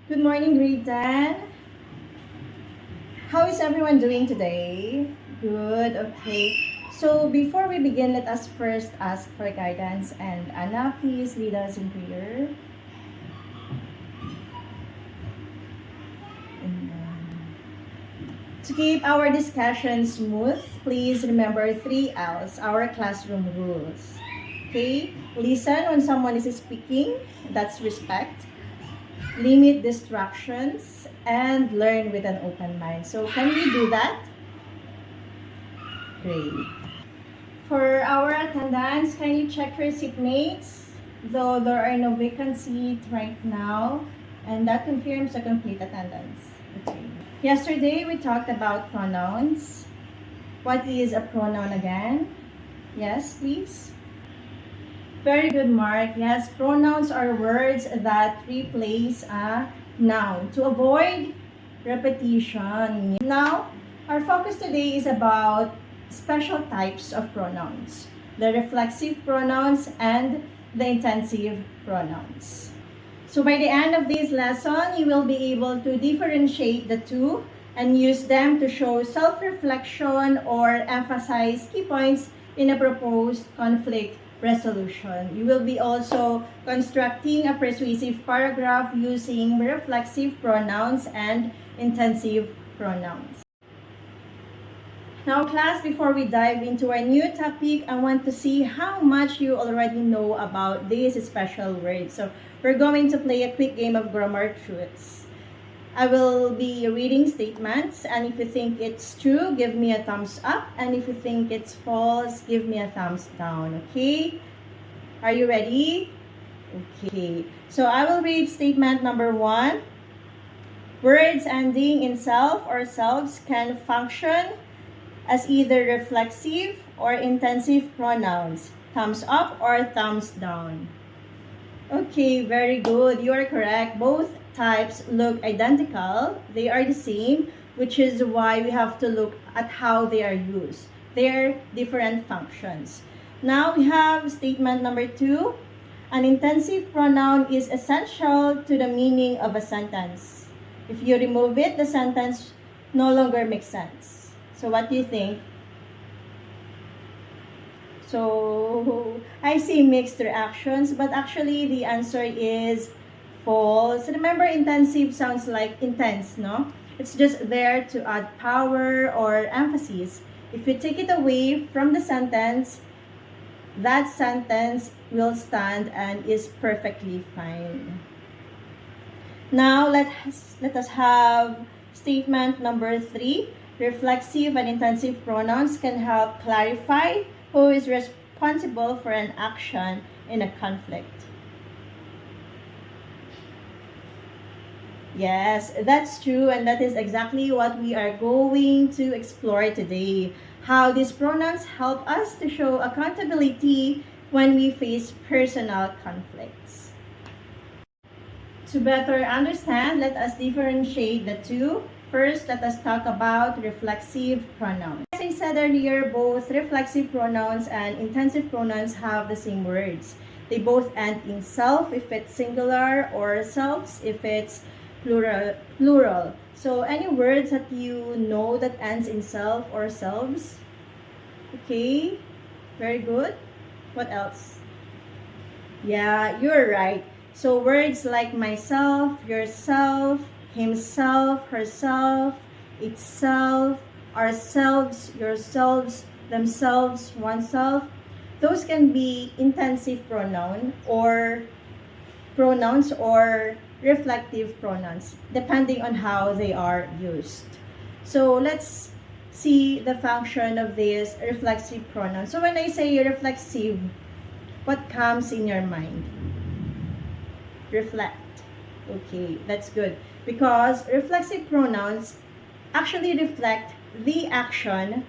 Good morning, grade 10. How is everyone doing today? Good, okay. So before we begin, let us first ask for guidance. And Anna, please lead us in prayer. To keep our discussion smooth, please remember 3 L's, our classroom rules. Okay? Listen when someone is speaking, that's respect. Limit distractions, and learn with an open mind. So can we do that? Great. For our attendance, can you check your seatmates? Though there are no vacancies right now, and that confirms the complete attendance. Okay. Yesterday, we talked about pronouns. What is a pronoun again? Yes, please. Very good, Mark. Yes, pronouns are words that replace a noun to avoid repetition. Now, our focus today is about special types of pronouns, the reflexive pronouns and the intensive pronouns. So by the end of this lesson, you will be able to differentiate the two and use them to show self-reflection or emphasize key points in a proposed conflict resolution. You will be also constructing a persuasive paragraph using reflexive pronouns and intensive pronouns. Now, class, before we dive into our new topic, I want to see how much you already know about these special words. So, we're going to play a quick game of grammar truths. I will be reading statements, and if you think it's true, give me a thumbs up. And if you think it's false, give me a thumbs down, okay? Are you ready? Okay. So, I will read statement number 1. Words ending in self or selves can function as either reflexive or intensive pronouns, thumbs up or thumbs down. Okay, very good. You are correct. Both types look identical. They are the same, which is why we have to look at how they are used. They are different functions. Now we have statement number 2. An intensive pronoun is essential to the meaning of a sentence. If you remove it, the sentence no longer makes sense. So what do you think? So I see mixed reactions, but actually the answer is false. Remember, intensive sounds like intense, no? It's just there to add power or emphasis. If you take it away from the sentence, that sentence will stand and is perfectly fine. Now let us have statement number 3. Reflexive and intensive pronouns can help clarify who is responsible for an action in a conflict. Yes, that's true, and that is exactly what we are going to explore today. How these pronouns help us to show accountability when we face personal conflicts. To better understand, let us differentiate the two. First, let us talk about reflexive pronouns. As I said earlier, both reflexive pronouns and intensive pronouns have the same words. They both end in self if it's singular or selves if it's plural. So any words that you know that ends in self or selves? Okay, very good. What else? Yeah, you're right. So words like myself, yourself, himself, herself, itself, ourselves, yourselves, themselves, oneself, those can be intensive pronouns or reflective pronouns, depending on how they are used. So let's see the function of this reflexive pronoun. So when I say reflexive, what comes in your mind? Reflect. Okay, that's good. Because reflexive pronouns actually reflect the action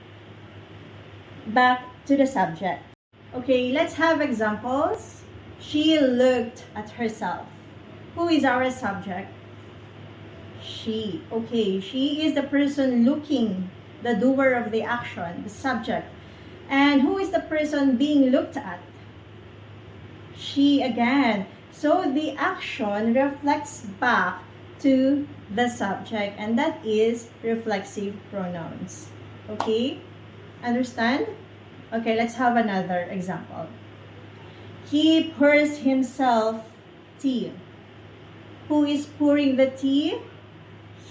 back to the subject. Okay, let's have examples. She looked at herself. Who is our subject? She. Okay, she is the person looking, the doer of the action, the subject. And who is the person being looked at? She again. So the action reflects back to the subject, and that is reflexive pronouns. Okay? Understand? Okay, let's have another example. He pours himself tea. Who is pouring the tea?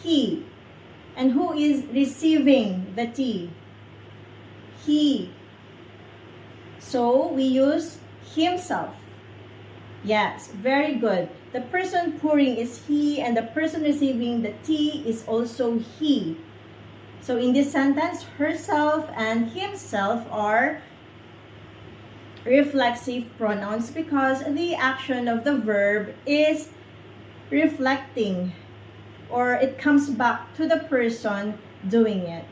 He. And who is receiving the tea? He. So we use himself. Yes, very good. The person pouring is he, and the person receiving the tea is also he. So in this sentence, herself and himself are reflexive pronouns because the action of the verb is reflecting, or it comes back to the person doing it.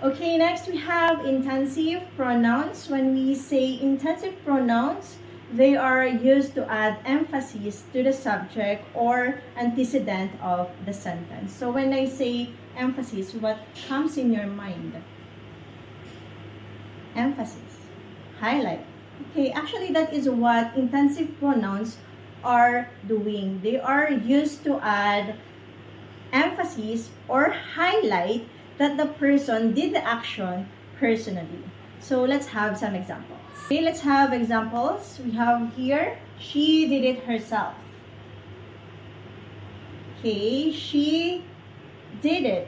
Okay, next we have intensive pronouns. When we say intensive pronouns, they are used to add emphasis to the subject or antecedent of the sentence. So when I say emphasis, what comes in your mind? Emphasis, highlight. Okay, actually that is what intensive pronouns are doing. They are used to add emphasis or highlight that the person did the action personally. So let's have some examples. Okay, let's have examples. We have here, she did it herself. Okay, she did it,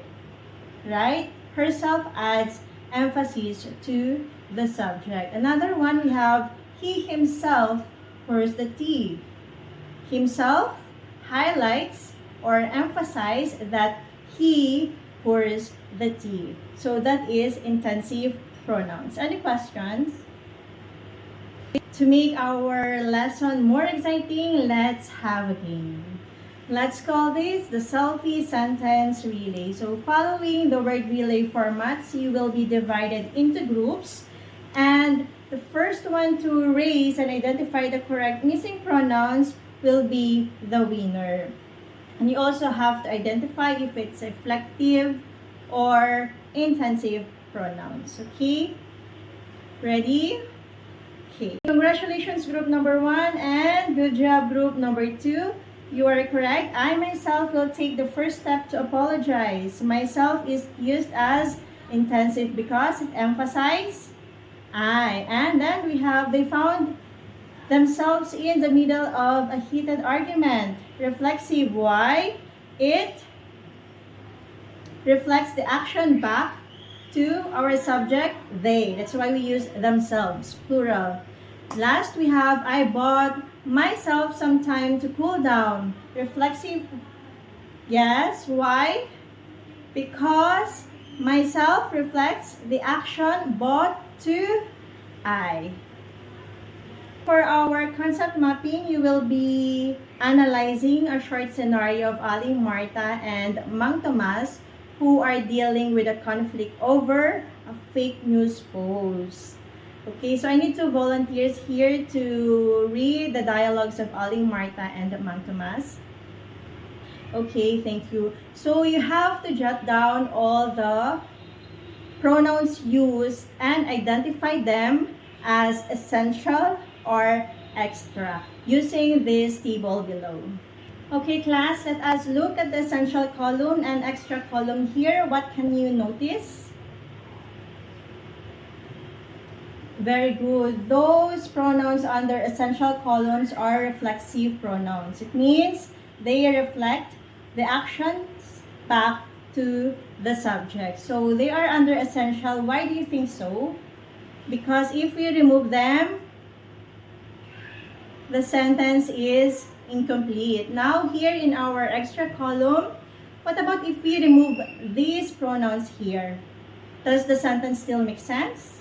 right? Herself adds emphasis to the subject. Another one we have, he himself pours the tea. Himself highlights or emphasize that he pours the tea. So that is intensive pronouns. Any questions? To make our lesson more exciting, let's have a game. Let's call this the selfie sentence relay. So following the word relay formats, you will be divided into groups, and the first one to raise and identify the correct missing pronouns will be the winner. And you also have to identify if it's reflective or intensive pronouns. Okay? Ready? Okay. Congratulations, group number 1, and good job, group number 2. You are correct. I myself will take the first step to apologize. Myself is used as intensive because it emphasizes I. And then we have, they found themselves in the middle of a heated argument. Reflexive. Why? It reflects the action back to our subject, they. That's why we use themselves, plural. Last, we have, I bought myself some time to cool down. Reflexive. Yes. Why? Because myself reflects the action bought to I. For our concept mapping, you will be analyzing a short scenario of Aling Marta and Mang Tomas, who are dealing with a conflict over a fake news post. Okay, so I need 2 volunteers here to read the dialogues of Aling Marta and Mang Tomas. Okay, thank you. So you have to jot down all the pronouns used and identify them as essential or extra using this table below. Okay, class, let us look at the essential column and extra column here. What can you notice? Very good. Those pronouns under essential columns are reflexive pronouns. It means they reflect the actions back to the subject. So they are under essential. Why do you think so? Because if we remove them, the sentence is incomplete. Now here in our extra column, what about if we remove these pronouns here? Does the sentence still make sense?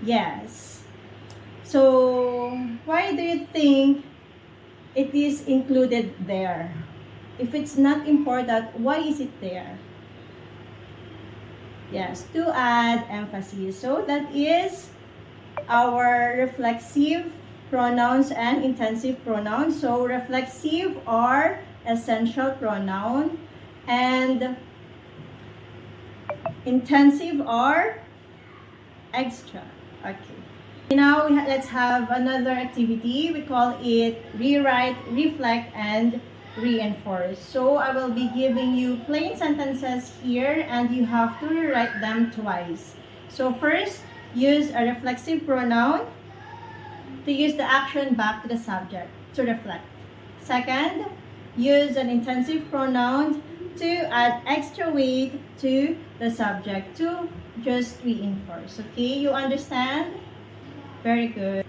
Yes. So why do you think it is included there? If it's not important, why is it there? Yes, to add emphasis. So that is our reflexive pronouns and intensive pronouns. So reflexive are essential pronoun and intensive are extra. Okay. Now let's have another activity. We call it rewrite, reflect, and reinforce. So I will be giving you plain sentences here and you have to rewrite them twice. So first, use a reflexive pronoun to use the action back to the subject to reflect. Second, use an intensive pronoun to add extra weight to the subject to just reinforce. Okay, you understand? Very good.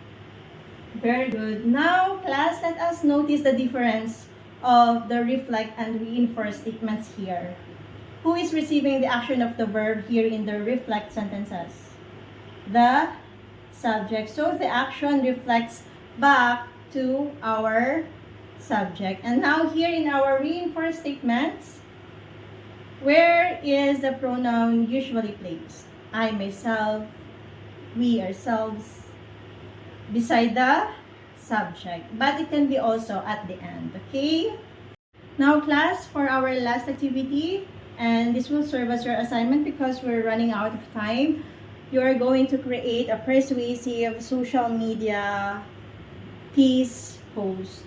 Very good. Now, class, let us notice the difference of the reflect and reinforce statements here. Who is receiving the action of the verb here in the reflect sentences? The subject. So the action reflects back to our subject. And now here in our reinforce statements, where is the pronoun usually placed? I, myself, we, ourselves, beside the subject. But it can be also at the end, okay? Now class, for our last activity, and this will serve as your assignment because we're running out of time, you are going to create a persuasive social media piece post.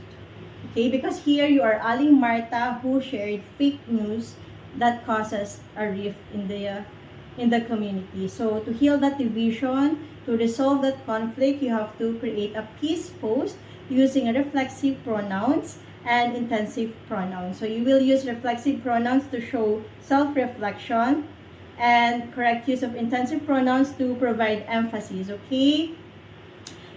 Okay, because here you are allying Martha who shared fake news that causes a rift in the community. So to heal that division, to resolve that conflict, you have to create a peace post using reflexive pronouns and intensive pronouns. So you will use reflexive pronouns to show self-reflection and correct use of intensive pronouns to provide emphasis, okay?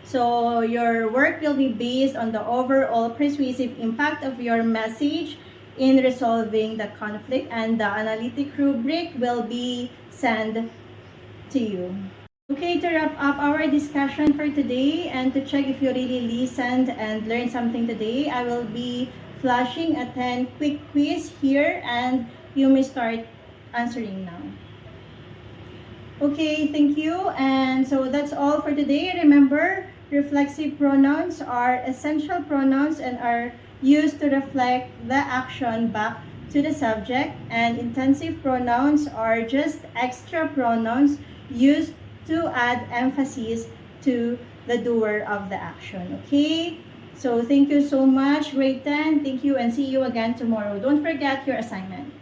So your work will be based on the overall persuasive impact of your message in resolving the conflict, and the analytic rubric will be sent to you. Okay, to wrap up our discussion for today and to check if you really listened and learned something today, I will be flashing a 10 quick quiz here and you may start answering now. Okay, thank you. And so that's all for today. Remember, reflexive pronouns are essential pronouns and are used to reflect the action back to the subject, and intensive pronouns are just extra pronouns used to add emphasis to the doer of the action. Okay? So thank you so much, grade 10. Thank you and see you again tomorrow. Don't forget your assignment.